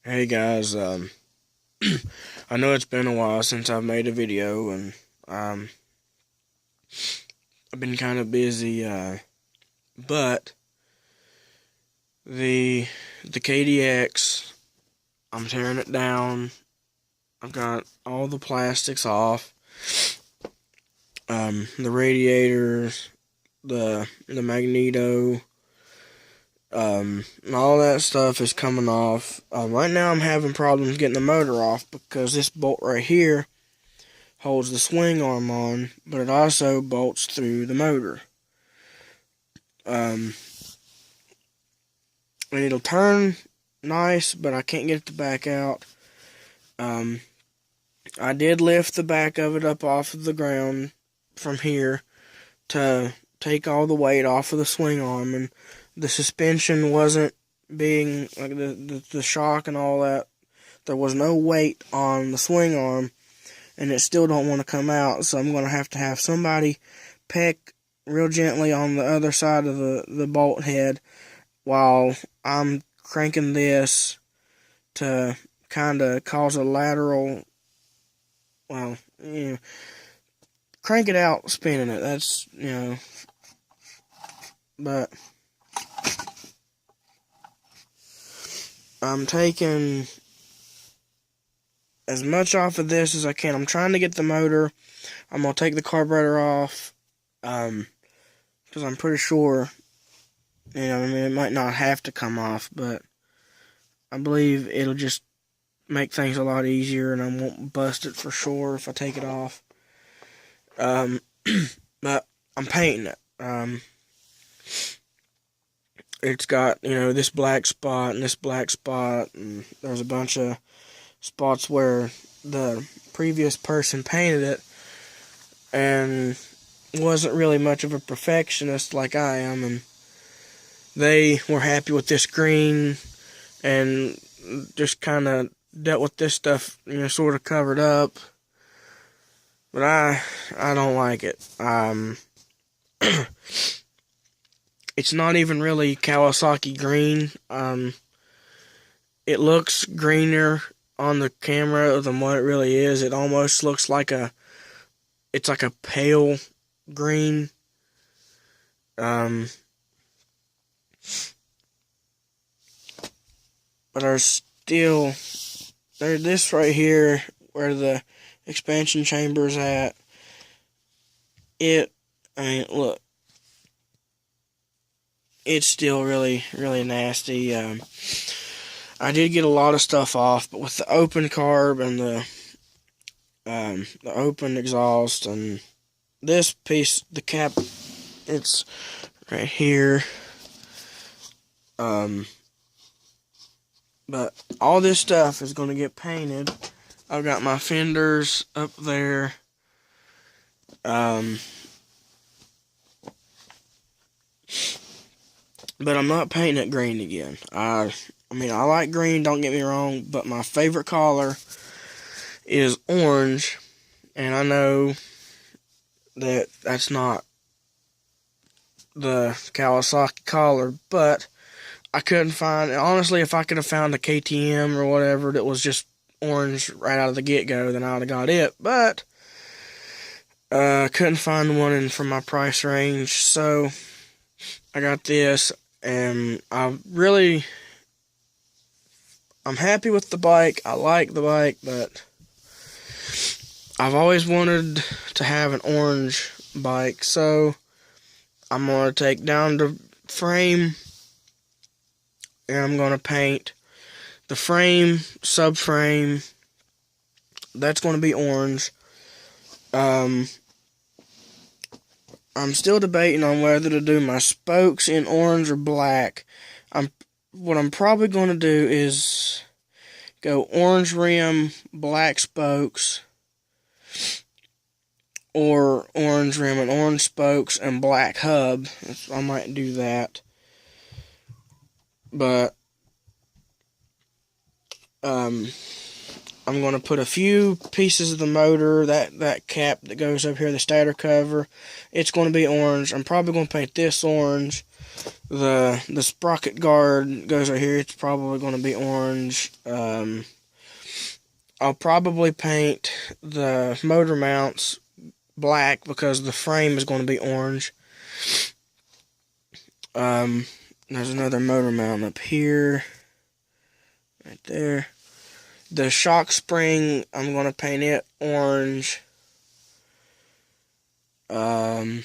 Hey guys, I know it's been a while since I've made a video, and um, I've been kind of busy. But the KDX, I'm tearing it down. I've got all the plastics off, the radiators, the magneto, and all that stuff is coming off. Right now I'm having problems getting the motor off because this bolt right here holds the swing arm on, but it also bolts through the motor. And it'll turn nice, but I can't get it to back out. I did lift the back of it up off of the ground from here to take all the weight off of the swing arm, and the suspension wasn't being, like the shock and all that, there was no weight on the swing arm, and it still don't want to come out, so I'm going to have somebody peck real gently on the other side of the bolt head while I'm cranking this to kind of cause a lateral, crank it out, spinning it, that's, but I'm taking as much off of this as I can. I'm trying to get the motor. I'm going to take the carburetor off, because I'm pretty sure, it might not have to come off, but I believe it'll just make things a lot easier, and I won't bust it for sure if I take it off. But I'm painting it. It's got, this black spot and this black spot, and there's a bunch of spots where the previous person painted it and wasn't really much of a perfectionist like I am, and they were happy with this green and just kind of dealt with this stuff, sort of covered up. But I don't like it. It's not even really Kawasaki green. It looks greener on the camera than what it really is. It almost looks like it's like a pale green. But there's this right here where the expansion chamber's at. Look, it's still really, really nasty. I did get a lot of stuff off, but with the open carb and the open exhaust and this piece, the cap, it's right here. But all this stuff is going to get painted. I've got my fenders up there. But I'm not painting it green again. I like green, don't get me wrong, but my favorite color is orange, and I know that that's not the Kawasaki color, but I couldn't find, honestly, if I could have found a KTM or whatever that was just orange right out of the get-go, then I would have got it, but couldn't find one from my price range, so I got this, and I'm happy with the bike. I like the bike, but I've always wanted to have an orange bike, so I'm going to take down the frame, and I'm going to paint the frame, subframe, that's going to be orange. I'm still debating on whether to do my spokes in orange or black. What I'm probably going to do is go orange rim, black spokes, or orange rim and orange spokes and black hub. I might do that. But I'm going to put a few pieces of the motor, that cap that goes up here, the stator cover, it's going to be orange. I'm probably going to paint this orange. The sprocket guard goes right here. It's probably going to be orange. I'll probably paint the motor mounts black because the frame is going to be orange. There's another motor mount up here, right there. The shock spring, I'm going to paint it orange. The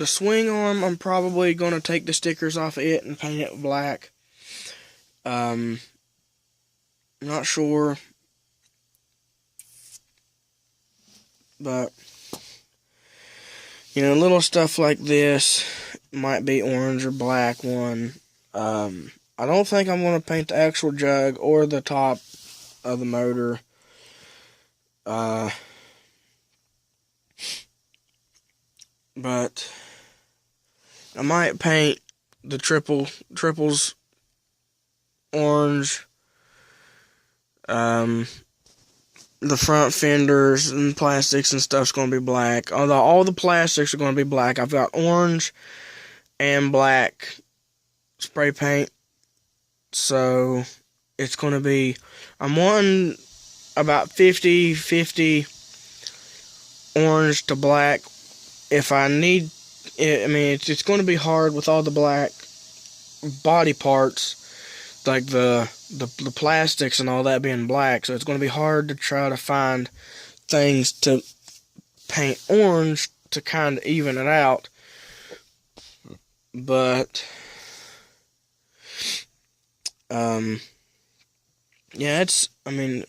swing arm, I'm probably going to take the stickers off of it and paint it black. Not sure, but you know, little stuff like this might be orange or black one. I don't think I'm going to paint the actual jug or the top of the motor. But I might paint the triples orange. The front fenders and plastics and stuff's going to be black. Although all the plastics are going to be black. I've got orange and black spray paint. So it's going to be, I'm wanting about 50-50 orange to black. If I need it, I mean, it's going to be hard with all the black body parts, like the plastics and all that being black, so it's going to be hard to try to find things to paint orange to kind of even it out. But yeah, it's, I mean,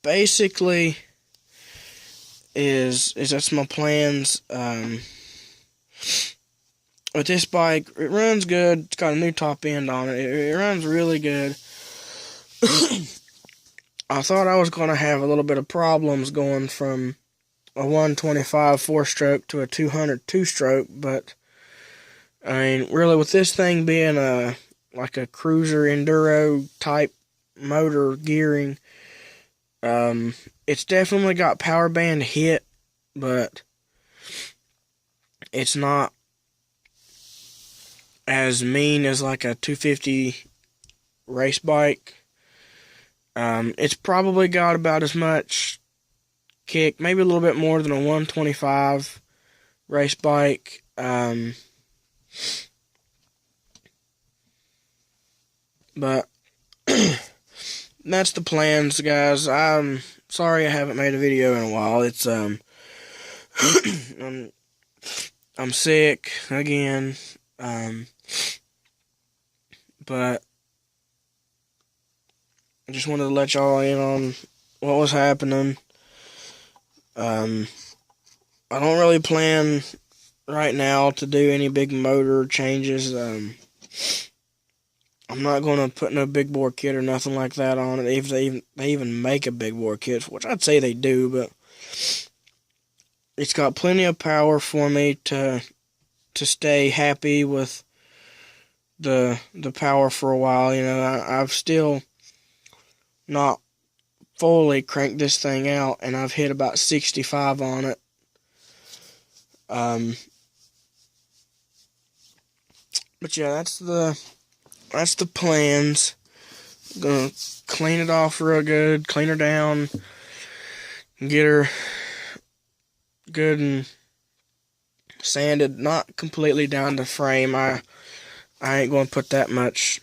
basically is that's my plans. With this bike, it runs good. It's got a new top end on it. It runs really good. I thought I was going to have a little bit of problems going from a 125 4-stroke to a 200 2-stroke, but I mean, really, with this thing being like a cruiser enduro type motor gearing, it's definitely got power band hit, but it's not as mean as like a 250 race bike. It's probably got about as much kick, maybe a little bit more than a 125 race bike. But that's the plans, guys. I'm sorry I haven't made a video in a while. It's I'm sick again. But I just wanted to let y'all in on what was happening. I don't really plan right now to do any big motor changes. I'm not going to put no big bore kit or nothing like that on it. If they even make a big bore kit, which I'd say they do, but it's got plenty of power for me to stay happy with the power for a while. You know, I've still not fully cranked this thing out, and I've hit about 65 on it. But yeah, that's the plans. I'm gonna clean it off real good, clean her down, and get her good and sanded, not completely down to frame. I ain't gonna put that much